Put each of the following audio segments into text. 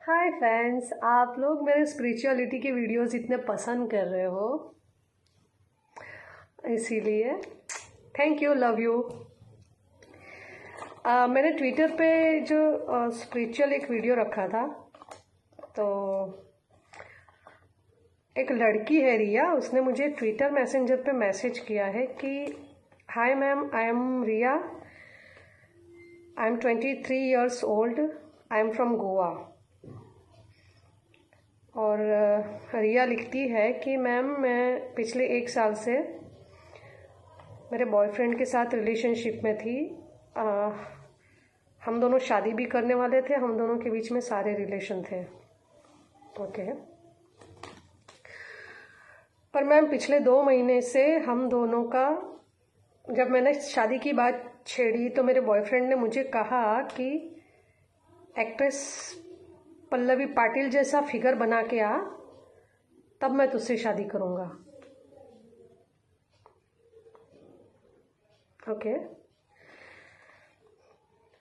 Hi friends, आप लोग मेरे स्पिरिचुअलिटी के वीडियोस इतने पसंद कर रहे हो, इसीलिए थैंक यू, लव यू। मैंने ट्विटर पे जो स्पिरिचुअल एक वीडियो रखा था, तो एक लड़की है रिया, उसने मुझे ट्विटर मैसेंजर पे मैसेज किया है कि hi ma'am, I am Riya, I am 23 years old, I am from Goa. और रिया लिखती है कि मैम, मैं पिछले 1 साल से मेरे बॉयफ्रेंड के साथ रिलेशनशिप में थी। हम दोनों शादी भी करने वाले थे, हम दोनों के बीच में सारे रिलेशन थे। ओके। पर मैम, पिछले 2 महीने से हम दोनों का, जब मैंने शादी की बात छेड़ी तो मेरे बॉयफ्रेंड ने मुझे कहा कि एक्ट्रेस पल्लवी पाटिल जैसा फिगर बना के आ, तब मैं तुझसे शादी करूँगा। ओके।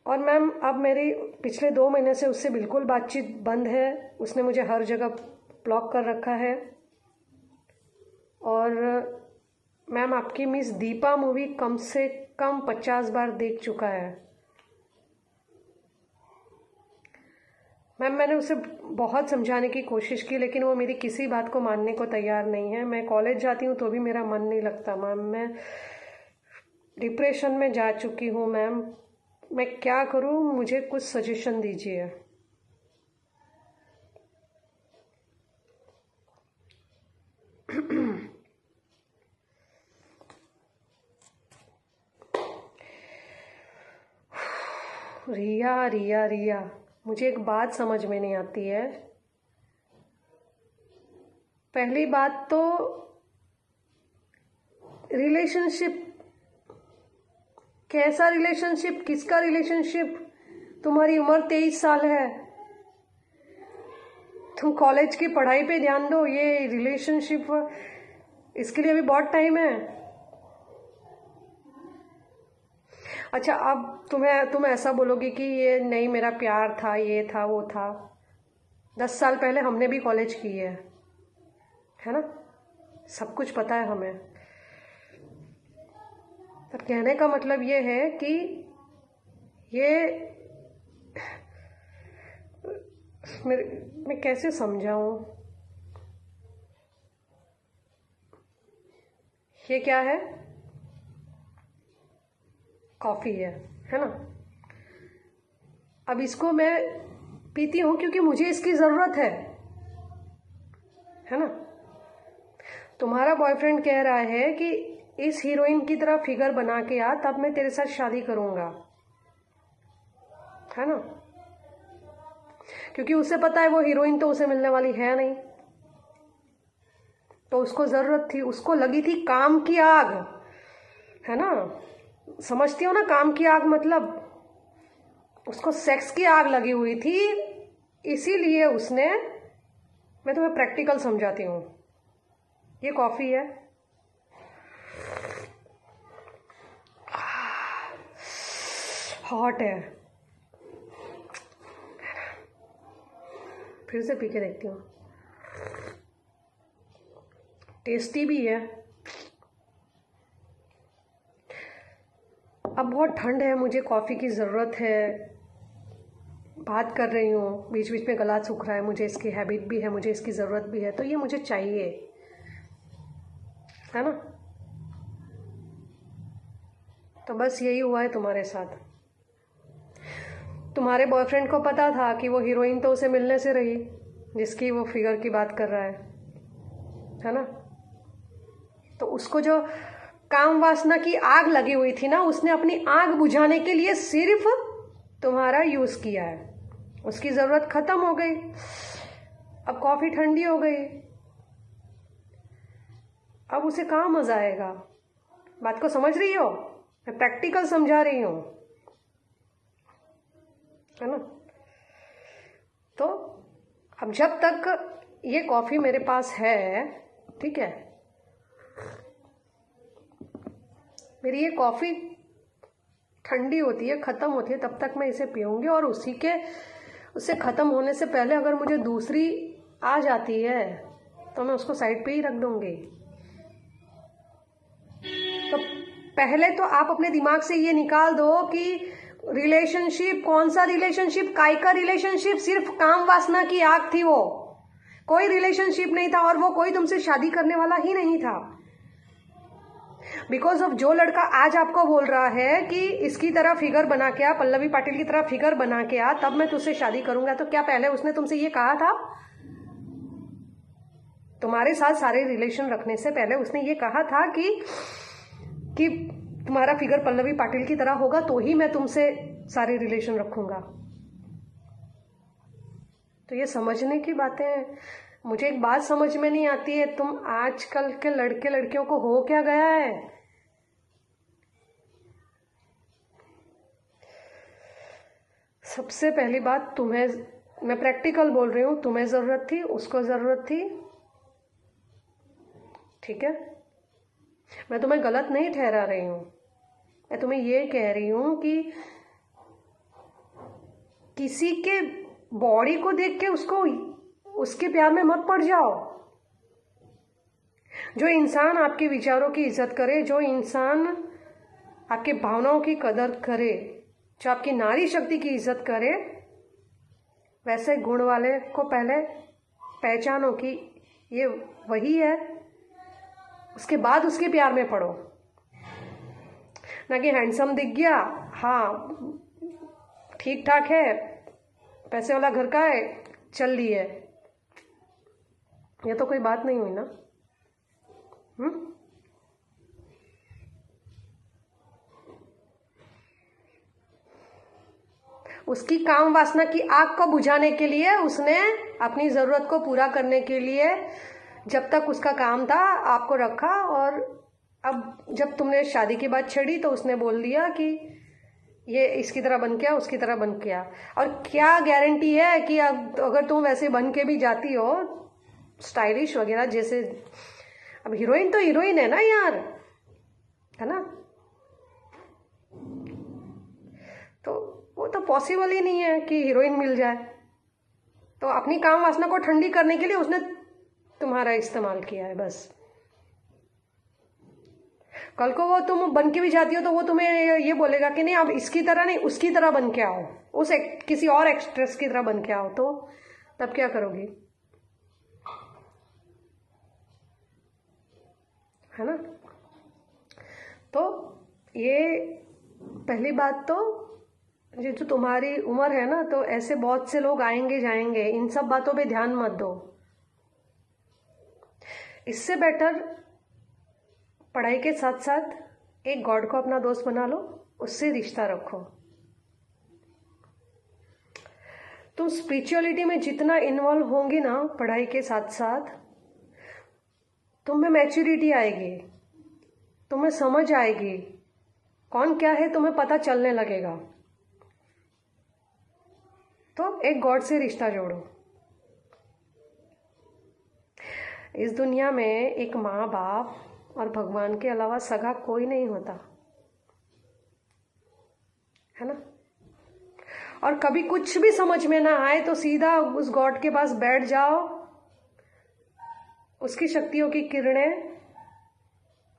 और मैम, अब मेरी पिछले 2 महीने से उससे बिल्कुल बातचीत बंद है। उसने मुझे हर जगह ब्लॉक कर रखा है। और मैम, आपकी मिस दीपा मूवी कम से कम 50 बार देख चुका है। मैम, मैंने उसे बहुत समझाने की कोशिश की, लेकिन वो मेरी किसी बात को मानने को तैयार नहीं है। मैं कॉलेज जाती हूँ तो भी मेरा मन नहीं लगता मैम। मैं डिप्रेशन में जा चुकी हूँ मैम। मैं क्या करूँ, मुझे कुछ सजेशन दीजिए। रिया रिया रिया, मुझे एक बात समझ में नहीं आती है। पहली बात तो, रिलेशनशिप कैसा रिलेशनशिप, किसका रिलेशनशिप? तुम्हारी उम्र 23 साल है, तुम कॉलेज की पढ़ाई पे ध्यान दो। ये रिलेशनशिप, इसके लिए अभी बहुत टाइम है। अच्छा, अब तुम ऐसा बोलोगे कि ये नहीं, मेरा प्यार था, ये था, वो था। 10 साल पहले हमने भी कॉलेज की है ना? सब कुछ पता है हमें। पर कहने का मतलब ये है कि ये मैं कैसे समझाऊं? ये क्या है? कॉफ़ी है ना? अब इसको मैं पीती हूँ क्योंकि मुझे इसकी ज़रूरत है ना? तुम्हारा बॉयफ्रेंड कह रहा है कि इस हीरोइन की तरह फिगर बना के आ, तब मैं तेरे साथ शादी करूँगा, है ना? क्योंकि उसे पता है वो हीरोइन तो उसे मिलने वाली है नहीं, तो उसको ज़रूरत थी, उसको लगी थी काम की आग, है ना? समझती हो ना, काम की आग मतलब उसको सेक्स की आग लगी हुई थी। इसीलिए उसने, मैं तुम्हें प्रैक्टिकल समझाती हूँ। ये कॉफ़ी है, हॉट है। फिर से पी के देखती हूँ, टेस्टी भी है। अब बहुत ठंड है, मुझे कॉफ़ी की ज़रूरत है। बात कर रही हूँ, बीच बीच में गला सूख रहा है, मुझे इसकी हैबिट भी है, मुझे इसकी ज़रूरत भी है, तो ये मुझे चाहिए, है ना? तो बस यही हुआ है तुम्हारे साथ। तुम्हारे बॉयफ्रेंड को पता था कि वो हीरोइन तो उसे मिलने से रही जिसकी वो फिगर की बात कर रहा है ना? तो उसको जो काम वासना की आग लगी हुई थी ना, उसने अपनी आग बुझाने के लिए सिर्फ तुम्हारा यूज़ किया है। उसकी ज़रूरत ख़त्म हो गई, अब कॉफ़ी ठंडी हो गई, अब उसे कहाँ मज़ा आएगा? बात को समझ रही हो? मैं प्रैक्टिकल समझा रही हूँ, है ना? तो अब जब तक ये कॉफ़ी मेरे पास है, ठीक है, मेरी ये कॉफ़ी ठंडी होती है, ख़त्म होती है, तब तक मैं इसे पीऊँगी। और उससे ख़त्म होने से पहले अगर मुझे दूसरी आ जाती है तो मैं उसको साइड पे ही रख दूंगी। तो पहले तो आप अपने दिमाग से ये निकाल दो कि रिलेशनशिप, कौन सा रिलेशनशिप, काय का रिलेशनशिप, सिर्फ काम वासना की आग थी वो, कोई रिलेशनशिप नहीं था और वो कोई तुमसे शादी करने वाला ही नहीं था। बिकॉज ऑफ जो लड़का आज आपको बोल रहा है कि इसकी तरह फिगर बना के आ, पल्लवी पाटिल की तरह फिगर बना के आ, तब मैं तुझसे शादी करूंगा, तो क्या पहले उसने तुमसे ये कहा था? तुम्हारे साथ सारे रिलेशन रखने से पहले उसने ये कहा था कि तुम्हारा फिगर पल्लवी पाटिल की तरह होगा तो ही मैं तुमसे सारे रिलेशन रखूंगा? तो ये समझने की बातें हैं। मुझे एक बात समझ में नहीं आती है, तुम आजकल के लड़के लड़कियों को हो क्या गया है? सबसे पहली बात, तुम्हें, मैं प्रैक्टिकल बोल रही हूँ, तुम्हें ज़रूरत थी, उसको ज़रूरत थी, ठीक है? मैं तुम्हें गलत नहीं ठहरा रही हूँ, मैं तुम्हें ये कह रही हूँ कि किसी के बॉडी को देख के उसके प्यार में मत पड़ जाओ। जो इंसान आपके विचारों की इज्जत करे, जो इंसान आपके भावनाओं की कदर करे, जो आपकी नारी शक्ति की इज्जत करे, वैसे गुण वाले को पहले पहचानो कि ये वही है, उसके बाद उसके प्यार में पड़ो। ना कि हैंडसम दिख गया, हाँ ठीक ठाक है, पैसे वाला घर का है, चल ली है, ये तो कोई बात नहीं हुई ना। उसकी काम वासना की आग को बुझाने के लिए, उसने अपनी ज़रूरत को पूरा करने के लिए जब तक उसका काम था आपको रखा, और अब जब तुमने शादी की बात छेड़ी तो उसने बोल दिया कि ये इसकी तरह बन के आ, उसकी तरह बन के आ। और क्या गारंटी है कि अब अगर तुम वैसे बन के भी जाती हो स्टाइलिश वगैरह, जैसे अब हीरोइन तो हीरोइन है ना यार, है ना? तो वो तो पॉसिबल ही नहीं है कि हीरोइन मिल जाए। तो अपनी काम वासना को ठंडी करने के लिए उसने तुम्हारा इस्तेमाल किया है बस। कल को वो तुम बन के भी जाती हो तो वो तुम्हें ये बोलेगा कि नहीं, अब इसकी तरह नहीं, उसकी तरह बन के आओ, किसी और एक्ट्रेस की तरह बन के आओ, तो तब क्या करोगी? है ना? तो ये पहली बात। तो ये जो तुम्हारी उम्र है ना, तो ऐसे बहुत से लोग आएंगे जाएंगे, इन सब बातों पे ध्यान मत दो। इससे बेटर पढ़ाई के साथ साथ एक गॉड को अपना दोस्त बना लो, उससे रिश्ता रखो। तुम स्पिरिचुअलिटी में जितना इन्वॉल्व होंगी ना पढ़ाई के साथ साथ, तुम्हें मैच्योरिटी आएगी, तुम्हें समझ आएगी, कौन क्या है तुम्हें पता चलने लगेगा। तो एक गॉड से रिश्ता जोड़ो। इस दुनिया में एक माँ बाप और भगवान के अलावा सगा कोई नहीं होता, है ना? और कभी कुछ भी समझ में ना आए तो सीधा उस गॉड के पास बैठ जाओ, उसकी शक्तियों की किरणें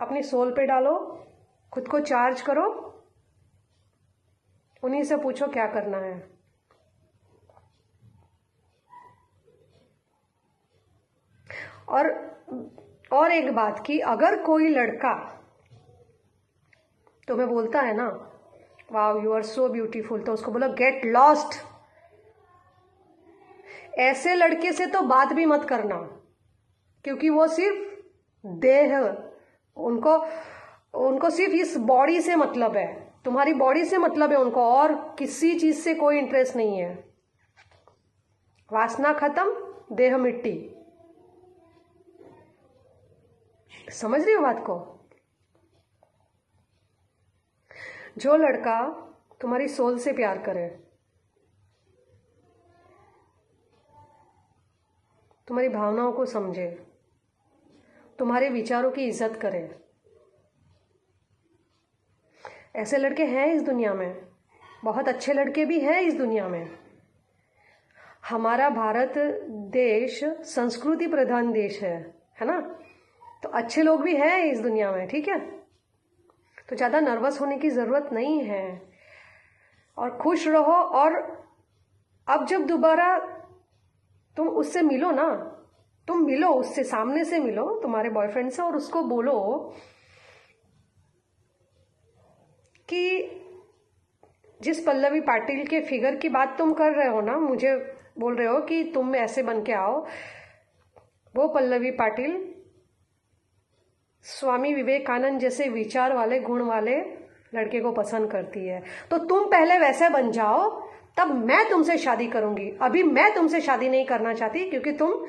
अपनी सोल पे डालो, खुद को चार्ज करो, उन्हीं से पूछो क्या करना है। और एक बात की, अगर कोई लड़का तुम्हें बोलता है ना, wow you are so beautiful, तो उसको बोलो गेट लॉस्ट। ऐसे लड़के से तो बात भी मत करना, क्योंकि वो सिर्फ देह, उनको सिर्फ इस बॉडी से मतलब है, तुम्हारी बॉडी से मतलब है उनको, और किसी चीज से कोई इंटरेस्ट नहीं है। वासना खत्म, देह मिट्टी। समझ रही हो बात को? जो लड़का तुम्हारी सोल से प्यार करे, तुम्हारी भावनाओं को समझे, तुम्हारे विचारों की इज्जत करे, ऐसे लड़के हैं इस दुनिया में, बहुत अच्छे लड़के भी हैं इस दुनिया में। हमारा भारत देश संस्कृति प्रधान देश है ना। तो अच्छे लोग भी हैं इस दुनिया में, ठीक है। तो ज़्यादा नर्वस होने की ज़रूरत नहीं है और खुश रहो। और अब जब दोबारा तुम उससे मिलो ना, तुम मिलो उससे, सामने से मिलो तुम्हारे बॉयफ्रेंड से और उसको बोलो कि जिस पल्लवी पाटिल के फिगर की बात तुम कर रहे हो ना, मुझे बोल रहे हो कि तुम ऐसे बन के आओ, वो पल्लवी पाटिल स्वामी विवेकानंद जैसे विचार वाले, गुण वाले लड़के को पसंद करती है। तो तुम पहले वैसे बन जाओ, तब मैं तुमसे शादी करूंगी। अभी मैं तुमसे शादी नहीं करना चाहती, क्योंकि तुम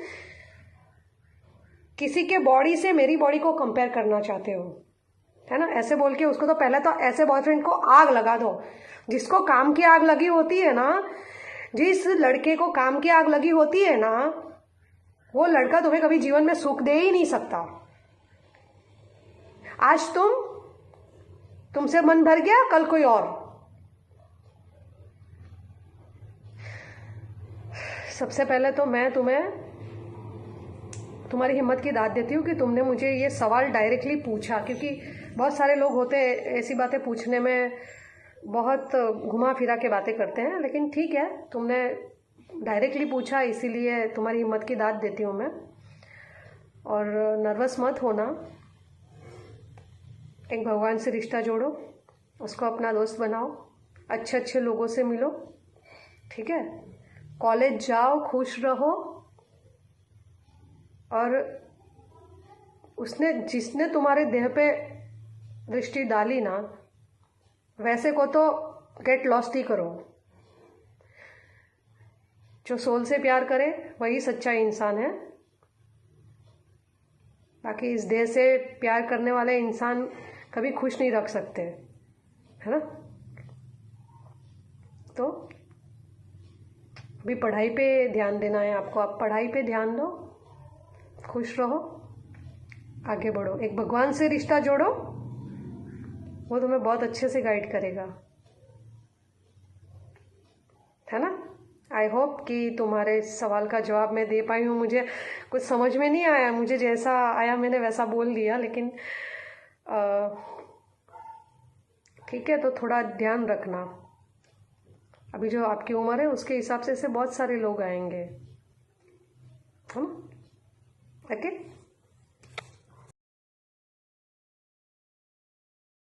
किसी के बॉडी से मेरी बॉडी को कंपेयर करना चाहते हो, है ना। ऐसे बोल के उसको तो पहले तो ऐसे बॉयफ्रेंड को आग लगा दो। जिसको काम की आग लगी होती है ना, जिस लड़के को काम की आग लगी होती है ना, वो लड़का तुम्हें कभी जीवन में सुख दे ही नहीं सकता। आज तुमसे मन भर गया, कल कोई और। सबसे पहले तो मैं तुम्हारी हिम्मत की दाद देती हूँ कि तुमने मुझे ये सवाल डायरेक्टली पूछा, क्योंकि बहुत सारे लोग होते हैं ऐसी बातें पूछने में बहुत घुमा फिरा के बातें करते हैं। लेकिन ठीक है, तुमने डायरेक्टली पूछा, इसीलिए तुम्हारी हिम्मत की दाद देती हूँ मैं। और नर्वस मत होना, एक भगवान से रिश्ता जोड़ो, उसको अपना दोस्त बनाओ, अच्छे अच्छे लोगों से मिलो, ठीक है। कॉलेज जाओ, खुश रहो। और जिसने तुम्हारे देह पे दृष्टि डाली ना, वैसे को तो गेट लॉस्ट ही करो। जो सोल से प्यार करे वही सच्चा इंसान है। बाकी इस देह से प्यार करने वाले इंसान कभी खुश नहीं रख सकते, है ना। तो अभी पढ़ाई पे ध्यान देना है आपको। आप पढ़ाई पे ध्यान दो, खुश रहो, आगे बढ़ो, एक भगवान से रिश्ता जोड़ो, वो तुम्हें बहुत अच्छे से गाइड करेगा, है ना। आई होप कि तुम्हारे सवाल का जवाब मैं दे पाई हूँ। मुझे कुछ समझ में नहीं आया, मुझे जैसा आया मैंने वैसा बोल दिया, लेकिन ठीक है। तो थोड़ा ध्यान रखना, अभी जो आपकी उम्र है उसके हिसाब से बहुत सारे लोग आएंगे, है ना। ओके।